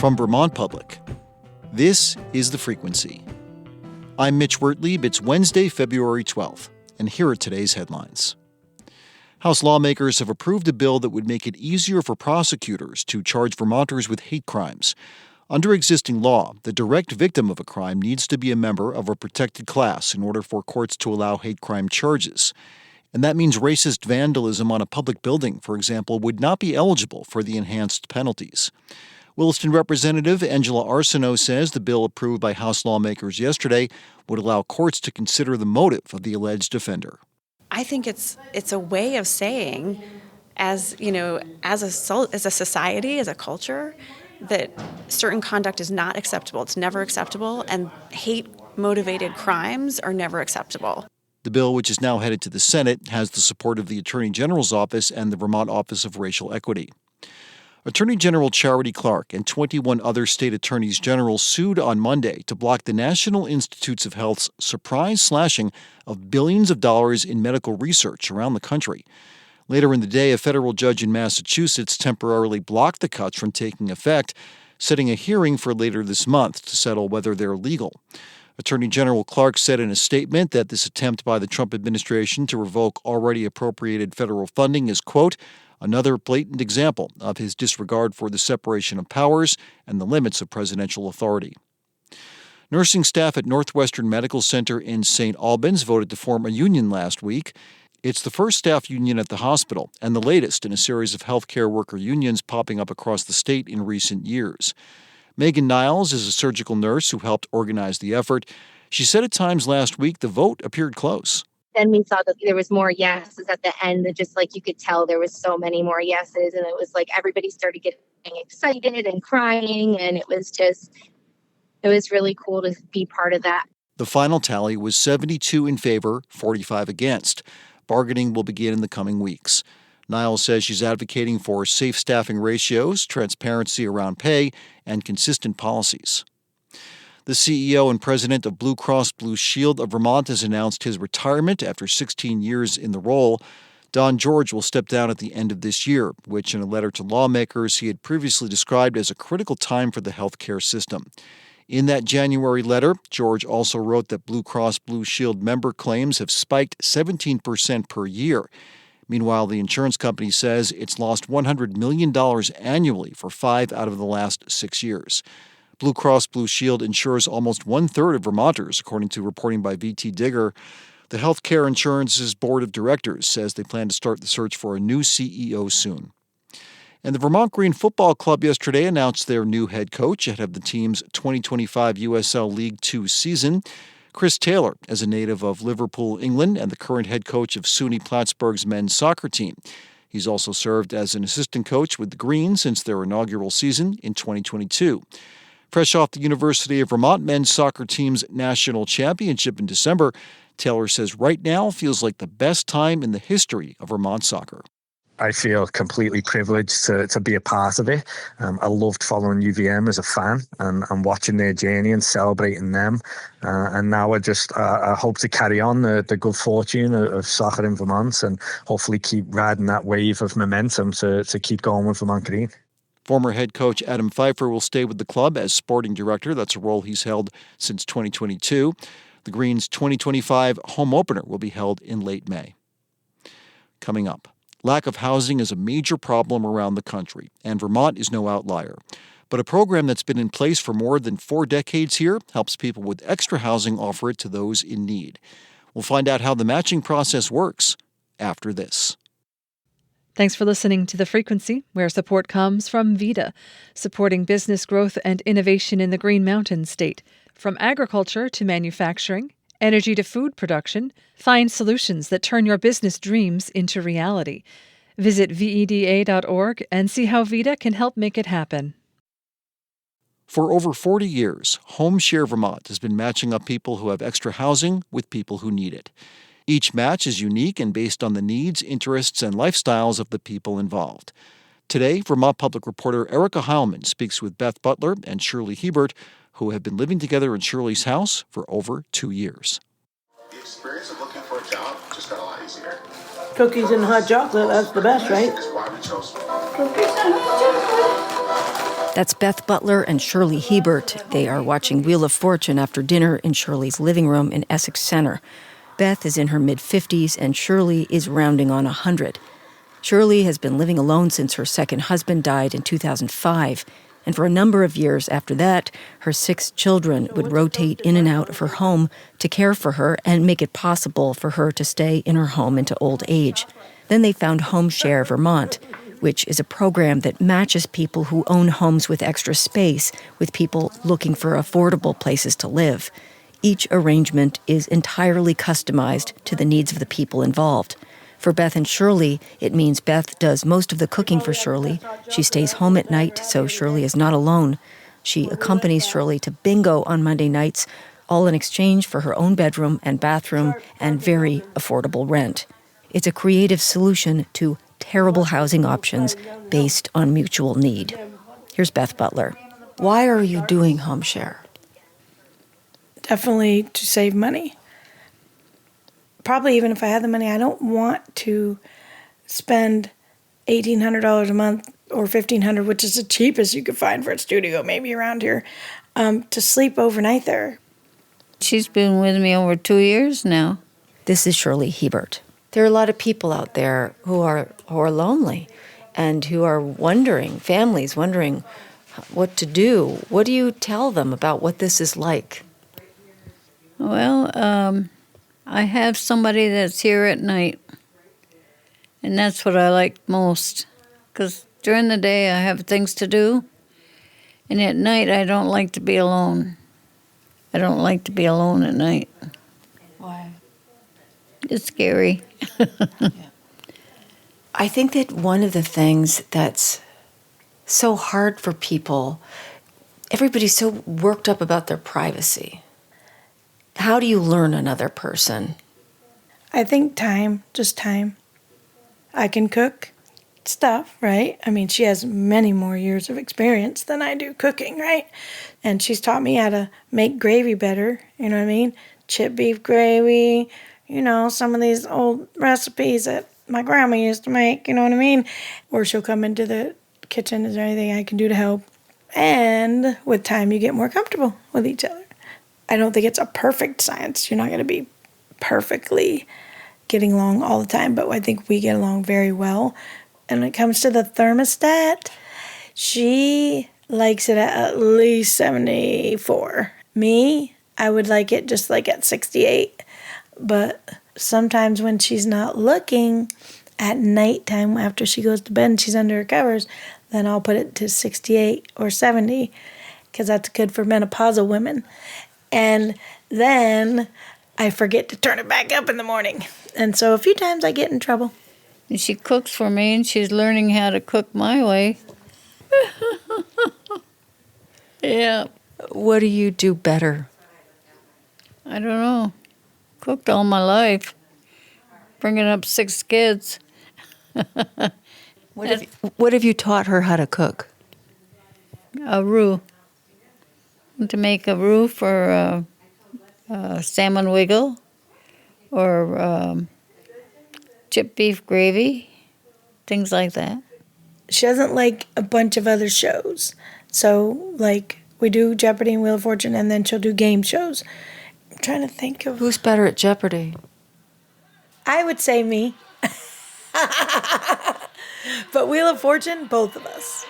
From Vermont Public, this is The Frequency. I'm Mitch Wertlieb. It's Wednesday, February 12th, and here are today's headlines. House lawmakers have approved a bill that would make it easier for prosecutors to charge Vermonters with hate crimes. Under existing law, the direct victim of a crime needs to be a member of a protected class in order for courts to allow hate crime charges. And that means racist vandalism on a public building, for example, would not be eligible for the enhanced penalties. Williston Representative Angela Arsenault says the bill approved by House lawmakers yesterday would allow courts to consider the motive of the alleged offender. I think it's a way of saying, as a society, as a culture, that certain conduct is not acceptable. It's never acceptable, and hate-motivated crimes are never acceptable. The bill, which is now headed to the Senate, has the support of the Attorney General's office and the Vermont Office of Racial Equity. Attorney General Charity Clark and 21 other state attorneys general sued on Monday to block the National Institutes of Health's surprise slashing of billions of dollars in medical research around the country. Later in the day, a federal judge in Massachusetts temporarily blocked the cuts from taking effect, setting a hearing for later this month to settle whether they're legal. Attorney General Clark said in a statement that this attempt by the Trump administration to revoke already appropriated federal funding is, quote, another blatant example of his disregard for the separation of powers and the limits of presidential authority. Nursing staff at Northwestern Medical Center in St. Albans voted to form a union last week. It's the first staff union at the hospital and the latest in a series of healthcare worker unions popping up across the state in recent years. Megan Niles is a surgical nurse who helped organize the effort. She said at times last week the vote appeared close. Then we saw that there was more yeses at the end. That just like you could tell there was so many more yeses. And it was like everybody started getting excited and crying. And it was really cool to be part of that. The final tally was 72 in favor, 45 against. Bargaining will begin in the coming weeks. Niles says she's advocating for safe staffing ratios, transparency around pay, and consistent policies. The CEO and president of Blue Cross Blue Shield of Vermont has announced his retirement after 16 years in the role. Don George will step down at the end of this year, which in a letter to lawmakers he had previously described as a critical time for the healthcare system. In that January letter, George also wrote that Blue Cross Blue Shield member claims have spiked 17% per year. Meanwhile, the insurance company says it's lost $100 million annually for 5 out of the last 6 years. Blue Cross Blue Shield insures almost one-third of Vermonters, according to reporting by VT Digger. The Healthcare Insurance's board of directors says they plan to start the search for a new CEO soon. And the Vermont Green Football Club yesterday announced their new head coach ahead of the team's 2025 USL League Two season. Chris Taylor is a native of Liverpool, England, and the current head coach of SUNY Plattsburgh's men's soccer team. He's also served as an assistant coach with the Green since their inaugural season in 2022. Fresh off the University of Vermont men's soccer team's national championship in December, Taylor says right now feels like the best time in the history of Vermont soccer. I feel completely privileged to be a part of it. I loved following UVM as a fan and watching their journey and celebrating them. And now I hope to carry on the good fortune of soccer in Vermont and hopefully keep riding that wave of momentum to keep going with Vermont Green. Former head coach Adam Pfeiffer will stay with the club as sporting director. That's a role he's held since 2022. The Green's 2025 home opener will be held in late May. Coming up, lack of housing is a major problem around the country, and Vermont is no outlier. But a program that's been in place for more than 4 decades here helps people with extra housing offer it to those in need. We'll find out how the matching process works after this. Thanks for listening to The Frequency, where support comes from VITA, supporting business growth and innovation in the Green Mountain State. From agriculture to manufacturing, energy to food production, find solutions that turn your business dreams into reality. Visit VEDA.org and see how VITA can help make it happen. For over 40 years, HomeShare Vermont has been matching up people who have extra housing with people who need it. Each match is unique and based on the needs, interests, and lifestyles of the people involved. Today, Vermont Public Reporter Erica Heilman speaks with Beth Butler and Shirley Hebert, who have been living together in Shirley's house for over 2 years. The experience of looking for a job just got a lot easier. Cookies and hot chocolate, that's the best, right? Is why we chose cookies and hot chocolate. That's Beth Butler and Shirley Hebert. They are watching Wheel of Fortune after dinner in Shirley's living room in Essex Center. Beth is in her mid-50s and Shirley is rounding on 100. Shirley has been living alone since her second husband died in 2005. And for a number of years after that, her 6 children would rotate in and out of her home to care for her and make it possible for her to stay in her home into old age. Then they found HomeShare Vermont, which is a program that matches people who own homes with extra space with people looking for affordable places to live. Each arrangement is entirely customized to the needs of the people involved. For Beth and Shirley, it means Beth does most of the cooking for Shirley. She stays home at night, so Shirley is not alone. She accompanies Shirley to bingo on Monday nights, all in exchange for her own bedroom and bathroom and very affordable rent. It's a creative solution to terrible housing options based on mutual need. Here's Beth Butler. Why are you doing HomeShare? Definitely to save money. Probably even if I had the money, I don't want to spend $1,800 a month or $1,500, which is the cheapest you could find for a studio, maybe around here, to sleep overnight there. She's been with me over 2 years now. This is Shirley Hebert. There are a lot of people out there who are lonely and who are wondering, families wondering what to do. What do you tell them about what this is like? Well, I have somebody that's here at night, and that's what I like most, because during the day I have things to do, and at night I don't like to be alone. I don't like to be alone at night. Why? It's scary. I think that one of the things that's so hard for people, everybody's so worked up about their privacy. How do you learn another person? I think time, just time. I can cook stuff, right? I mean, she has many more years of experience than I do cooking, right? And she's taught me how to make gravy better, you know what I mean? Chip beef gravy, some of these old recipes that my grandma used to make, you know what I mean? Or she'll come into the kitchen, is there anything I can do to help? And with time, you get more comfortable with each other. I don't think it's a perfect science. You're not going to be perfectly getting along all the time, but I think we get along very well. And when it comes to the thermostat, she likes it at least 74. Me, I would like it just like at 68. But sometimes when she's not looking at nighttime after she goes to bed and she's under her covers, then I'll put it to 68 or 70 because that's good for menopausal women. And then I forget to turn it back up in the morning. And so a few times I get in trouble. And she cooks for me, and she's learning how to cook my way. Yeah. What do you do better? I don't know. Cooked all my life. Bringing up 6 kids. What have you taught her how to cook? A roux. To make a roux for salmon wiggle or chip beef gravy, things like that. She doesn't like a bunch of other shows. So, like, we do Jeopardy and Wheel of Fortune, and then she'll do game shows. I'm trying to think of... Who's better at Jeopardy? I would say me. But Wheel of Fortune, both of us.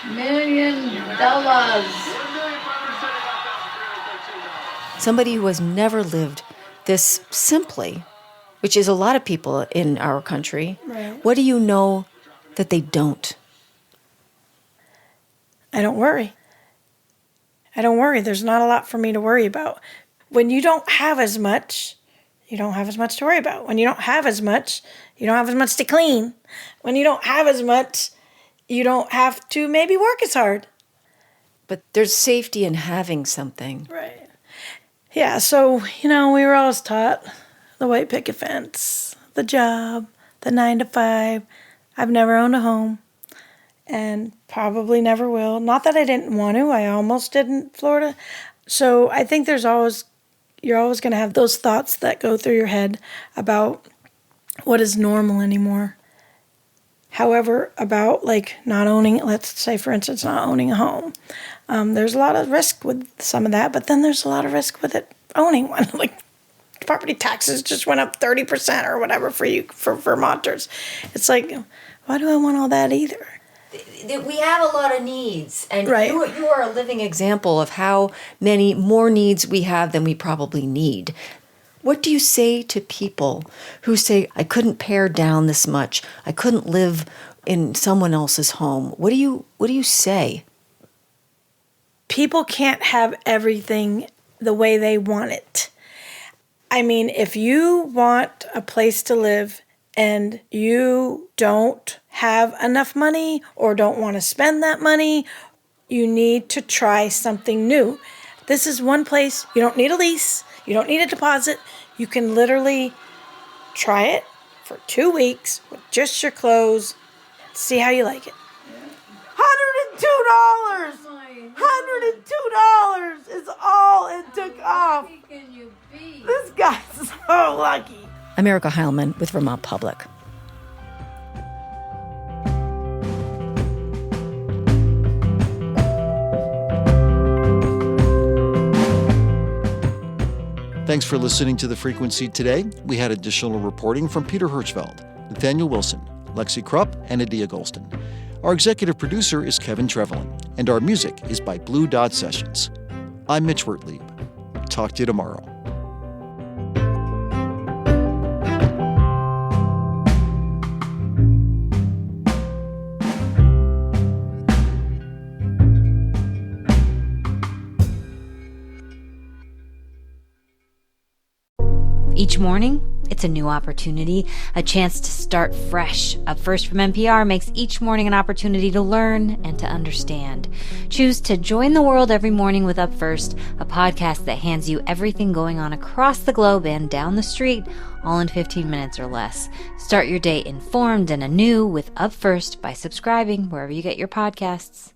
$1 million. Somebody who has never lived this simply, which is a lot of people in our country. Right. What do you know that they don't? I don't worry. There's not a lot for me to worry about. When you don't have as much, you don't have as much to worry about. When you don't have as much, you don't have as much to clean. When you don't have as much, you don't have to maybe work as hard. But there's safety in having something. Right. Yeah, so, we were always taught the white picket fence, the job, the 9 to 5. I've never owned a home and probably never will. Not that I didn't want to. I almost did in Florida. So I think you're always going to have those thoughts that go through your head about what is normal anymore. However, about like not owning, let's say for instance, not owning a home, there's a lot of risk with some of that, but then there's a lot of risk with it owning one. Like property taxes just went up 30% or whatever for Vermonters. It's like, why do I want all that either? We have a lot of needs, and Right. you are a living example of how many more needs we have than we probably need. What do you say to people who say, I couldn't pare down this much, I couldn't live in someone else's home? What do you say? People can't have everything the way they want it. I mean, if you want a place to live and you don't have enough money or don't want to spend that money, you need to try something new. This is one place, you don't need a lease, you don't need a deposit. You can literally try it for 2 weeks with just your clothes, see how you like it. $102! $102 is all it took off. This guy's so lucky. I'm Erica Heilman with Vermont Public. Thanks for listening to The Frequency today. We had additional reporting from Peter Hirschfeld, Nathaniel Wilson, Lexi Krupp, and Adia Golston. Our executive producer is Kevin Trevelyan, and our music is by Blue Dot Sessions. I'm Mitch Wertlieb. Talk to you tomorrow. Each morning, it's a new opportunity, a chance to start fresh. Up First from NPR makes each morning an opportunity to learn and to understand. Choose to join the world every morning with Up First, a podcast that hands you everything going on across the globe and down the street, all in 15 minutes or less. Start your day informed and anew with Up First by subscribing wherever you get your podcasts.